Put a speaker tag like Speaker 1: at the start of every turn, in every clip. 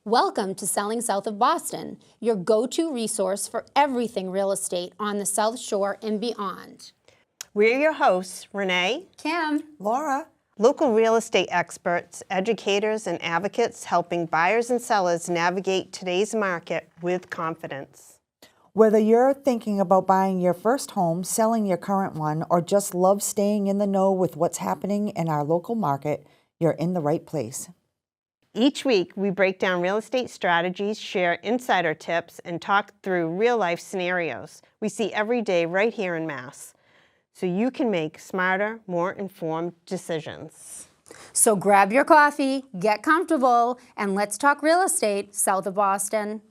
Speaker 1: Welcome to Selling South of Boston, your go-to resource for everything real estate on the South Shore and beyond.
Speaker 2: We're your hosts, Renee,
Speaker 1: Kim,
Speaker 3: Laura.
Speaker 2: local real estate experts, educators, and advocates helping buyers and sellers navigate today's market with confidence.
Speaker 3: Whether you're thinking about buying your first home, selling your current one, or just love staying in the know with what's happening in our local market, you're in the right place.
Speaker 2: Each week, we break down real estate strategies, share insider tips, and talk through real-life scenarios we see every day right here in Mass, so you can make smarter, more informed decisions.
Speaker 1: so grab your coffee, get comfortable, and let's talk real estate south of Boston.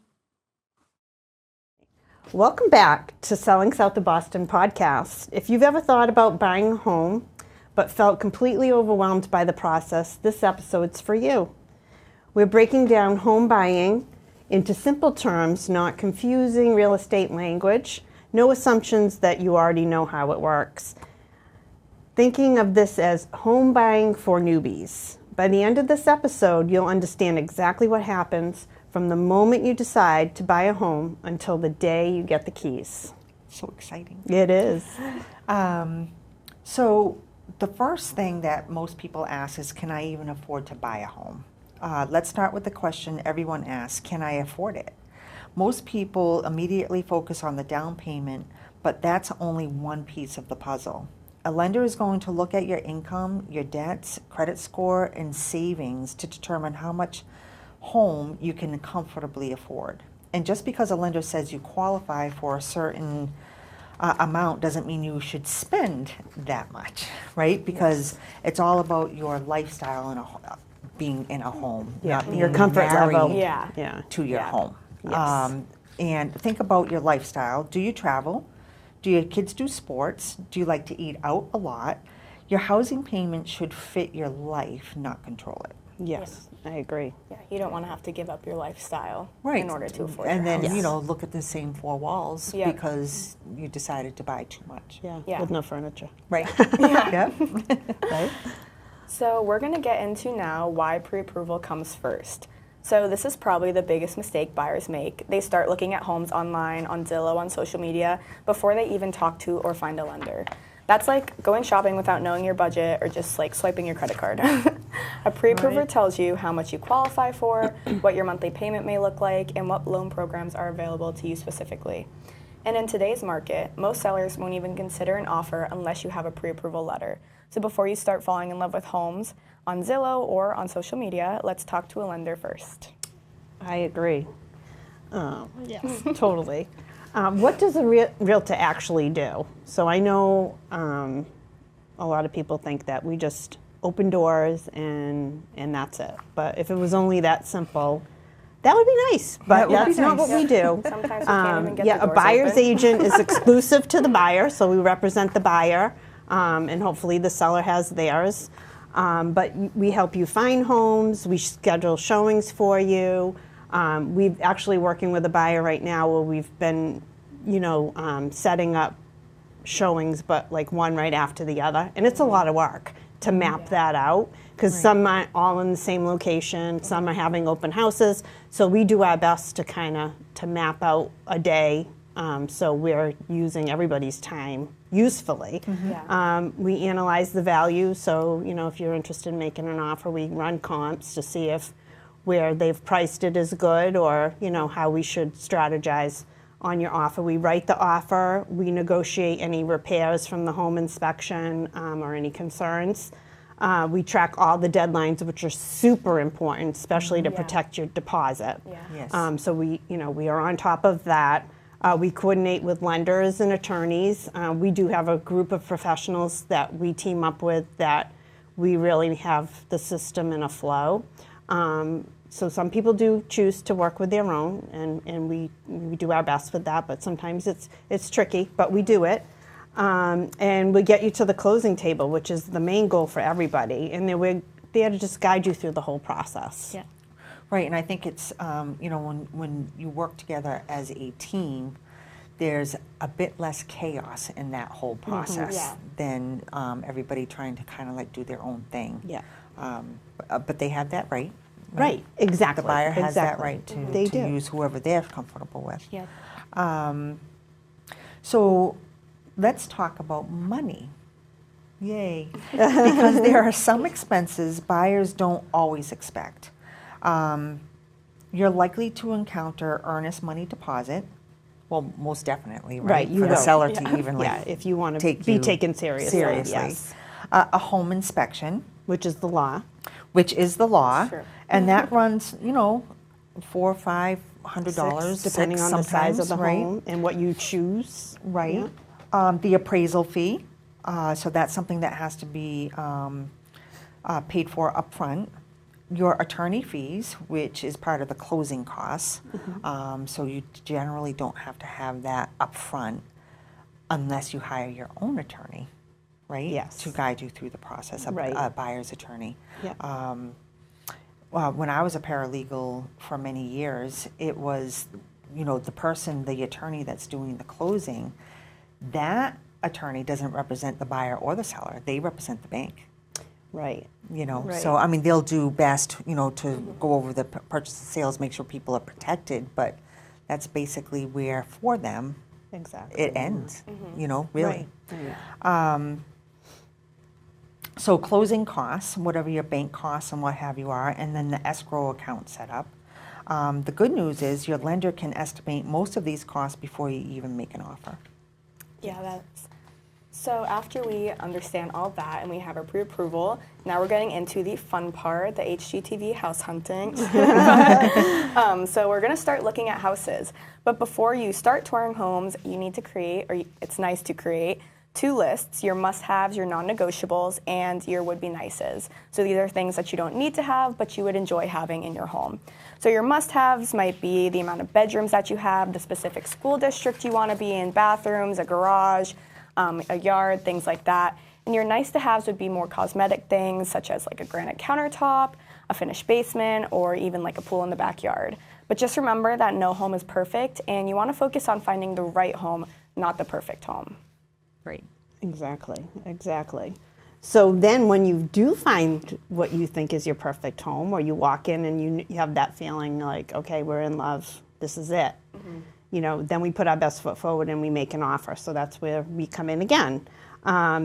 Speaker 2: Welcome back to Selling South of Boston podcast. If you've ever thought about buying a home but felt completely overwhelmed by the process, this episode's for you. We're breaking down home buying into simple terms, not confusing real estate language, no assumptions that you already know how it works. Thinking of this as home buying for newbies. By the end of this episode, you'll understand exactly what happens from the moment you decide to buy a home until the day you get the keys.
Speaker 3: So exciting.
Speaker 2: It is.
Speaker 3: So the first thing that most people ask is, can I even afford to buy a home? Let's start with the question everyone asks, can I afford it? Most people immediately focus on the down payment, but that's only one piece of the puzzle. A lender is going to look at your income, your debts, credit score, and savings to determine how much home you can comfortably afford. And just because a lender says you qualify for a certain amount doesn't mean you should spend that much, right? Because it's all about your lifestyle and being in a home, not being
Speaker 2: Your comfort level.
Speaker 3: married to your home.
Speaker 2: Yes.
Speaker 3: And think about your lifestyle. Do you travel? Do your kids do sports? Do you like to eat out a lot? Your housing payment should fit your life, not control it.
Speaker 2: Yes, I agree.
Speaker 4: Yeah, you don't want to have to give up your lifestyle
Speaker 3: Right.
Speaker 4: in order to afford
Speaker 3: And
Speaker 4: your
Speaker 3: then,
Speaker 4: house.
Speaker 3: look at the same four walls
Speaker 4: Yeah.
Speaker 3: because you decided to buy too much.
Speaker 4: Yeah.
Speaker 2: With no furniture.
Speaker 3: Right. Yeah.
Speaker 2: Right?
Speaker 4: So we're going to get into now why pre-approval comes first. So this is probably the biggest mistake buyers make. They start looking at homes online, on Zillow, on social media, before they even talk to or find a lender. That's like going shopping without knowing your budget or just like swiping your credit card. A pre-approver tells you how much you qualify for, what your monthly payment may look like, and what loan programs are available to you specifically. And in today's market, most sellers won't even consider an offer unless you have a pre-approval letter. So before you start falling in love with homes on Zillow or on social media, let's talk to a lender first.
Speaker 2: I agree. Yes, totally. What does a realtor actually do? So I know a lot of people think that we just open doors and that's it. But if it was only that simple, that would be nice. But
Speaker 3: That would be
Speaker 2: that's not
Speaker 3: nice.
Speaker 2: what we do.
Speaker 4: Sometimes you can't even get the
Speaker 2: A
Speaker 4: doors
Speaker 2: buyer's
Speaker 4: open.
Speaker 2: agent is exclusive to the buyer, so we represent the buyer, and hopefully the seller has theirs. But we help you find homes. We schedule showings for you. We're actually working with a buyer right now where we've been, setting up showings, but like one right after the other. And it's a lot of work to map that out because some aren't all in the same location. Some are having open houses. So we do our best to map out a day. So we're using everybody's time usefully. We analyze the value. So, if you're interested in making an offer, we run comps to see if where they've priced it is good or, how we should strategize on your offer. We write the offer. We negotiate any repairs from the home inspection or any concerns. We track all the deadlines, which are super important, especially to protect your deposit.
Speaker 3: Yes.
Speaker 2: So we are on top of that. We coordinate with lenders and attorneys. We do have a group of professionals that we team up with that we really have the system in a flow. So some people do choose to work with their own, and we do our best with that, but sometimes it's tricky, but we do it. And we get you to the closing table, which is the main goal for everybody, and then we're there to just guide you through the whole process.
Speaker 4: Yeah.
Speaker 3: Right, and I think it's, when you work together as a team, there's a bit less chaos in that whole process than everybody trying to kind of like do their own thing.
Speaker 2: Yeah.
Speaker 3: But they have that right.
Speaker 2: Right, exactly.
Speaker 3: The buyer has that
Speaker 2: exactly.
Speaker 3: right to,
Speaker 2: They
Speaker 3: to
Speaker 2: do.
Speaker 3: use whoever they're comfortable with.
Speaker 4: Yep.
Speaker 3: So let's talk about money. Yay. Because there are some expenses buyers don't always expect. You're likely to encounter earnest money deposit. Well, most definitely, right?
Speaker 2: Right, you
Speaker 3: For the
Speaker 2: will.
Speaker 3: seller to even like
Speaker 2: Yeah, if you want to
Speaker 3: take
Speaker 2: be
Speaker 3: you
Speaker 2: taken seriously. Yes.
Speaker 3: A home inspection,
Speaker 2: Which is the law.
Speaker 3: which is the law,
Speaker 4: Sure.
Speaker 3: and that runs, $400 or $500,
Speaker 2: Depending on the size of the
Speaker 3: right?
Speaker 2: home and what you choose.
Speaker 3: Right.
Speaker 2: Yeah.
Speaker 3: The appraisal fee, so that's something that has to be paid for upfront. Your attorney fees, which is part of the closing costs, so you generally don't have to have that upfront unless you hire your own attorney, right?
Speaker 2: Yes.
Speaker 3: To guide you through the process,
Speaker 2: Right.
Speaker 3: a buyer's attorney.
Speaker 2: Yeah.
Speaker 3: Well, when I was a paralegal for many years, it was, the attorney that's doing the closing, that attorney doesn't represent the buyer or the seller. They represent the bank.
Speaker 2: Right. Right.
Speaker 3: So, I mean, they'll do best, to go over the purchase and sales, make sure people are protected, but that's basically where, for them,
Speaker 2: Exactly.
Speaker 3: it ends, really.
Speaker 2: Right.
Speaker 3: So closing costs, whatever your bank costs and what have you are, and then the escrow account set up. The good news is your lender can estimate most of these costs before you even make an offer.
Speaker 4: Yeah, that's. So after we understand all that and we have our pre-approval, now we're getting into the fun part, the HGTV house hunting. So we're going to start looking at houses. But before you start touring homes, you need to create, it's nice to create, 2 lists, your must-haves, your non-negotiables, and your would-be-nices. So these are things that you don't need to have, but you would enjoy having in your home. So your must-haves might be the amount of bedrooms that you have, the specific school district you want to be in, bathrooms, a garage, a yard, things like that. And your nice-to-haves would be more cosmetic things, such as like a granite countertop, a finished basement, or even like a pool in the backyard. But just remember that no home is perfect, and you want to focus on finding the right home, not the perfect home.
Speaker 3: Great.
Speaker 2: Exactly. So then when you do find what you think is your perfect home, or you walk in and you have that feeling like, okay, we're in love, this is it. Then we put our best foot forward and we make an offer. So that's where we come in again.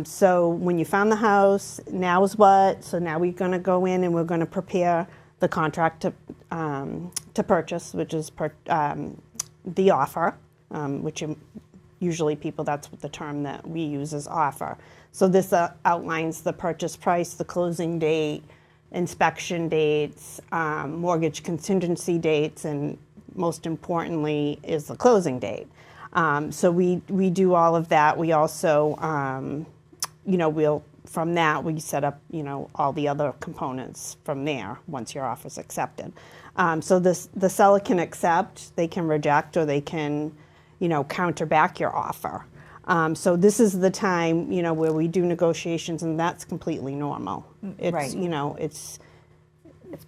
Speaker 2: So when you found the house, now is what? So now we're going to go in and we're going to prepare the contract to purchase, which is the offer, which usually that's what the term that we use is offer. So this outlines the purchase price, the closing date, inspection dates, mortgage contingency dates, and most importantly is the closing date. So we do all of that. We also, from that we set up, all the other components from there once your offer is accepted. So the seller can accept, they can reject, or they can, counter back your offer. So this is the time, where we do negotiations, and that's completely normal. It's,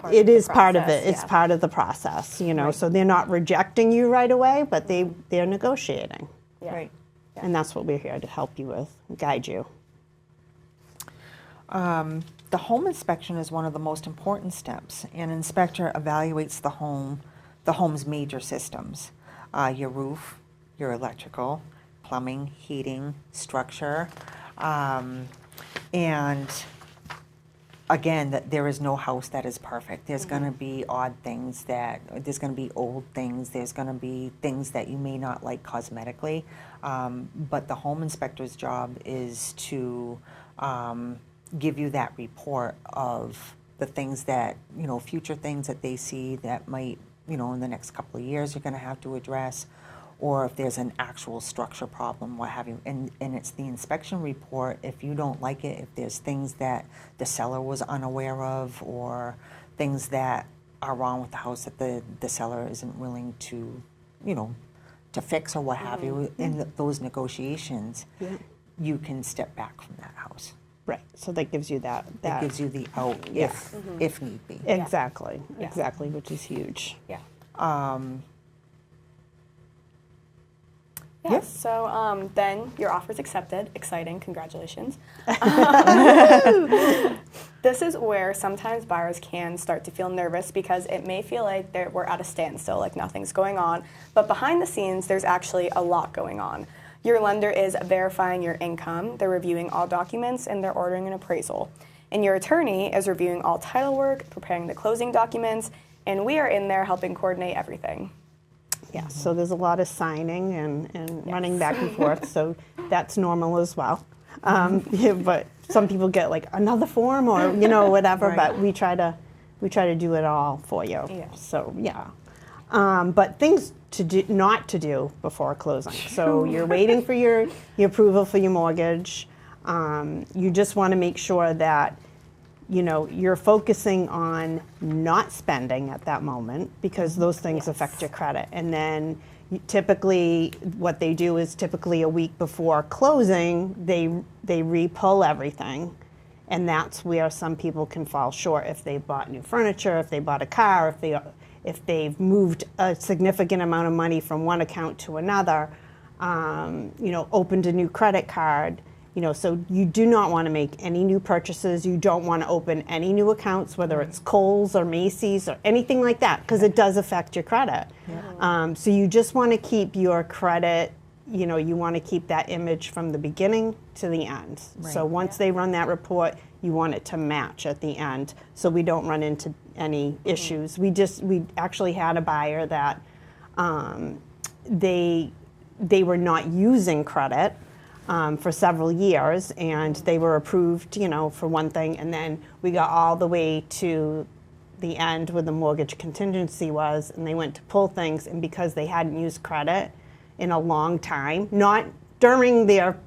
Speaker 3: Right.
Speaker 2: It is part of
Speaker 4: process,
Speaker 2: it. It's
Speaker 4: yeah.
Speaker 2: part of the process, So they're not rejecting you right away, but they're negotiating.
Speaker 4: Yeah.
Speaker 3: Right.
Speaker 2: And that's what we're here to help you with, guide you.
Speaker 3: The home inspection is one of the most important steps. An inspector evaluates the home's major systems, your roof, your electrical, plumbing, heating, structure, and again, that there is no house that is perfect. There's going to be odd things there's going to be old things, there's going to be things that you may not like cosmetically, but the home inspector's job is to give you that report of the things that, future things that they see that might, in the next couple of years you're going to have to address, or if there's an actual structure problem, what have you. And it's the inspection report, if you don't like it, if there's things that the seller was unaware of, or things that are wrong with the house that the seller isn't willing to, to fix or what have you, in those negotiations, you can step back from that house.
Speaker 2: Right. So that gives you that.
Speaker 3: That gives you the out if need be.
Speaker 2: Exactly.
Speaker 4: Yeah.
Speaker 2: Exactly, which is huge.
Speaker 4: Yeah.
Speaker 3: Yes.
Speaker 4: So then your offer is accepted. Exciting. Congratulations. This is where sometimes buyers can start to feel nervous because it may feel like we're at a standstill, like nothing's going on. But behind the scenes, there's actually a lot going on. Your lender is verifying your income, they're reviewing all documents, and they're ordering an appraisal. And your attorney is reviewing all title work, preparing the closing documents, and we are in there helping coordinate everything.
Speaker 2: Yeah, so there's a lot of signing and running back and forth, so that's normal as well. Yeah, but some people get like another form or whatever,
Speaker 3: Right.
Speaker 2: but we try to do it all for you.
Speaker 4: Yeah.
Speaker 2: So yeah, but things to do not to do before closing. So you're waiting for your approval for your mortgage. You just want to make sure that you're focusing on not spending at that moment because those things affect your credit. And then typically what they do is typically a week before closing, they re-pull everything. And that's where some people can fall short if they bought new furniture, if they bought a car, if they've moved a significant amount of money from one account to another, opened a new credit card. So you do not want to make any new purchases. You don't want to open any new accounts, whether it's Kohl's or Macy's or anything like that, because it does affect your credit. Yeah. So you just want to keep your credit, you want to keep that image from the beginning to the end. Right. So once they run that report, you want it to match at the end so we don't run into any issues. We actually had a buyer that they were not using credit for several years, and they were approved, for one thing, and then we got all the way to the end where the mortgage contingency was, and they went to pull things, and because they hadn't used credit in a long time, not during their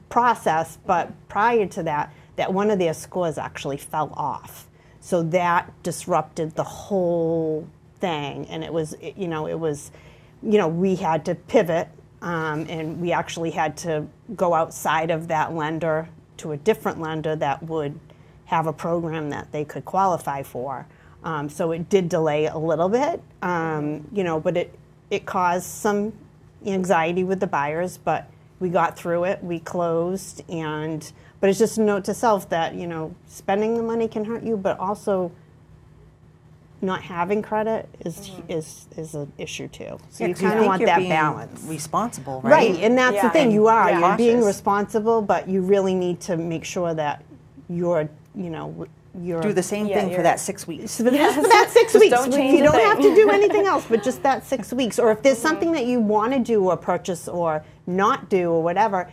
Speaker 2: process, but prior to that one of their scores actually fell off. So that disrupted the whole thing, and we had to pivot. And we actually had to go outside of that lender to a different lender that would have a program that they could qualify for. So it did delay a little bit, but it caused some anxiety with the buyers, but we got through it, we closed, but it's just a note to self that, spending the money can hurt you, but also not having credit is an issue too. So you kind of want that balance.
Speaker 3: Responsible, right?
Speaker 2: Right, and that's the thing. You are.
Speaker 4: Yeah.
Speaker 2: You're being
Speaker 3: Cautious.
Speaker 2: responsible, but you really need to make sure that you're
Speaker 3: Do the same thing for that 6 weeks.
Speaker 2: for that 6 weeks.
Speaker 4: don't change
Speaker 2: You
Speaker 4: a
Speaker 2: don't
Speaker 4: thing.
Speaker 2: have to do anything else, but just that 6 weeks. Or if there's something that you want to do or purchase or not do or whatever,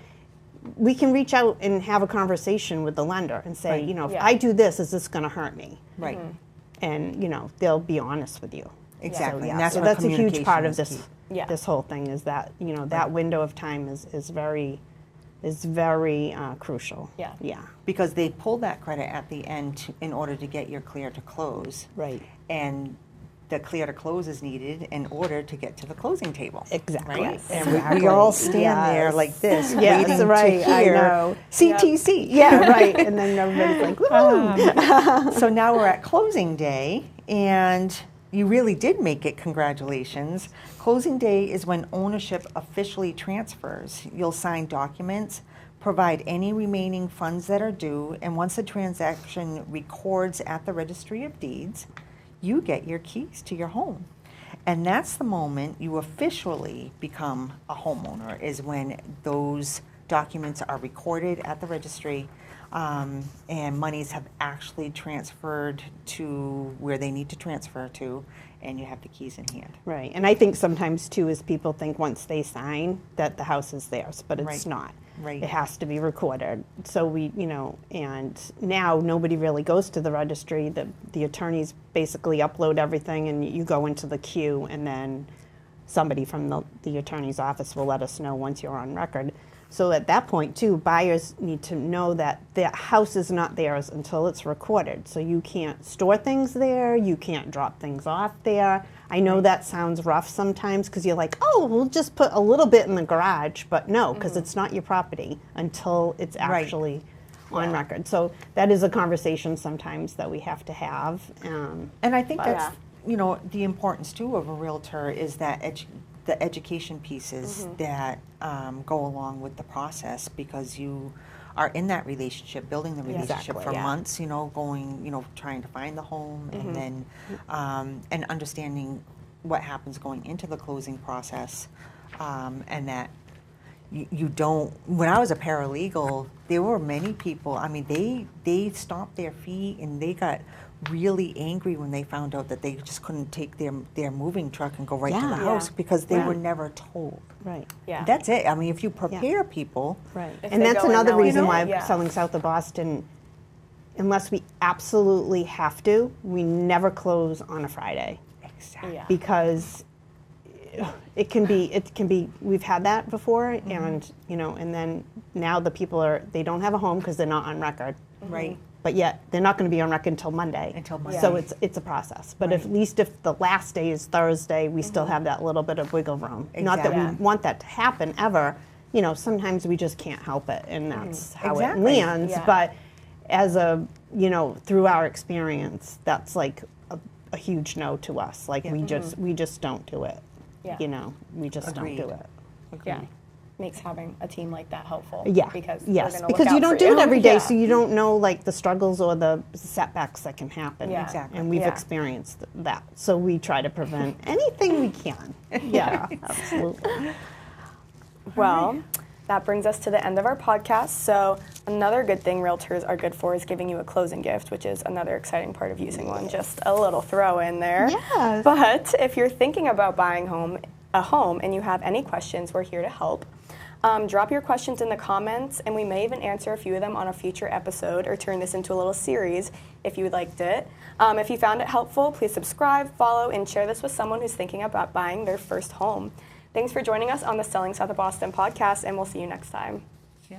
Speaker 2: we can reach out and have a conversation with the lender and say, if I do this, is this going to hurt me?
Speaker 3: Right.
Speaker 2: And they'll be honest with you.
Speaker 3: Exactly.
Speaker 2: So,
Speaker 3: And that's
Speaker 2: so
Speaker 3: where
Speaker 2: that's a huge part of
Speaker 3: communication
Speaker 2: this
Speaker 3: is key.
Speaker 2: this whole thing is that that window of time is very crucial.
Speaker 4: Yeah.
Speaker 2: Yeah.
Speaker 3: Because they pull that credit at the end in order to get your clear to close.
Speaker 2: Right.
Speaker 3: And the clear to close is needed in order to get to the closing table.
Speaker 2: Exactly.
Speaker 3: Right?
Speaker 2: Yes.
Speaker 3: And
Speaker 2: Exactly.
Speaker 3: we all stand there
Speaker 2: Yes.
Speaker 3: like this,
Speaker 2: Yes,
Speaker 3: waiting
Speaker 2: right.
Speaker 3: to hear
Speaker 2: I know.
Speaker 3: CTC.
Speaker 2: Yeah. Right. And then everybody's like, woo.
Speaker 3: So now we're at closing day, and you really did make it. Congratulations. Closing day is when ownership officially transfers. You'll sign documents, provide any remaining funds that are due, and once the transaction records at the Registry of Deeds, you get your keys to your home. And that's the moment you officially become a homeowner, is when those documents are recorded at the registry, and monies have actually transferred to where they need to transfer to, and you have the keys in hand.
Speaker 2: Right. And I think sometimes too is people think once they sign that the house is theirs, but it's
Speaker 3: Right.
Speaker 2: not.
Speaker 3: Right.
Speaker 2: It has to be recorded. So we, and now nobody really goes to the registry. The attorneys basically upload everything and you go into the queue, and then somebody from the attorney's office will let us know once you're on record. So at that point too, buyers need to know that their house is not theirs until it's recorded. So you can't store things there, you can't drop things off there. I know that sounds rough sometimes because you're like, oh, we'll just put a little bit in the garage, but no, because it's not your property until it's actually on record. So that is a conversation sometimes that we have to have.
Speaker 3: And I think
Speaker 4: But
Speaker 3: that's, the importance too of a realtor is that the education pieces that go along with the process, because you are in that relationship, building the relationship
Speaker 1: Exactly,
Speaker 3: for
Speaker 1: yeah.
Speaker 3: months, going, trying to find the home, and then and understanding what happens going into the closing process, and that you don't. When I was a paralegal, there were many people. I mean, they stomped their feet and they got really angry when they found out that they just couldn't take their moving truck and go right to
Speaker 2: Yeah.
Speaker 3: the
Speaker 2: Yeah.
Speaker 3: house because they
Speaker 2: Yeah.
Speaker 3: were never told.
Speaker 2: Right.
Speaker 4: Yeah.
Speaker 3: That's it. I mean, if you prepare people,
Speaker 2: Right.
Speaker 4: If
Speaker 2: And
Speaker 4: they
Speaker 2: that's
Speaker 4: go in
Speaker 2: another
Speaker 4: knowing
Speaker 2: reason
Speaker 4: it,
Speaker 2: why
Speaker 4: yeah.
Speaker 2: selling south of Boston, unless we absolutely have to, we never close on a Friday.
Speaker 3: exactly.
Speaker 4: Yeah.
Speaker 2: Because it can be, we've had that before, and, and then now the people they don't have a home because they're not on record.
Speaker 3: Right.
Speaker 2: But yet, they're not going to be on record until Monday.
Speaker 3: Until Monday.
Speaker 2: So it's a process. But at least if the last day is Thursday, we still have that little bit of wiggle room. Not that
Speaker 3: Exactly.
Speaker 2: we want that to happen ever. Sometimes we just can't help it, and that's how
Speaker 3: Exactly.
Speaker 2: it lands.
Speaker 4: Yeah.
Speaker 2: But as through our experience, that's like a huge no to us. Like we just don't do it.
Speaker 4: Yeah.
Speaker 2: We just
Speaker 3: Agreed.
Speaker 2: don't do it.
Speaker 4: Yeah. Makes having a team like that helpful.
Speaker 2: Yeah.
Speaker 4: Because
Speaker 2: yes,
Speaker 4: they're gonna
Speaker 2: because
Speaker 4: look
Speaker 2: you
Speaker 4: out
Speaker 2: don't
Speaker 4: for
Speaker 2: do
Speaker 4: you.
Speaker 2: it every day,
Speaker 4: Yeah.
Speaker 2: so you don't know like the struggles or the setbacks that can happen.
Speaker 4: Yeah.
Speaker 3: Exactly.
Speaker 2: And we've
Speaker 4: Yeah.
Speaker 2: experienced that, so we try to prevent anything we can. Yeah, absolutely.
Speaker 4: Well, that brings us to the end of our podcast. So another good thing realtors are good for is giving you a closing gift, which is another exciting part of using one. Just a little throw in there.
Speaker 2: Yes.
Speaker 4: But if you're thinking about buying a home and you have any questions, we're here to help. Drop your questions in the comments, and we may even answer a few of them on a future episode or turn this into a little series if you liked it. If you found it helpful, please subscribe, follow, and share this with someone who's thinking about buying their first home. Thanks for joining us on the Selling South of Boston podcast, and we'll see you next time.
Speaker 3: Yeah.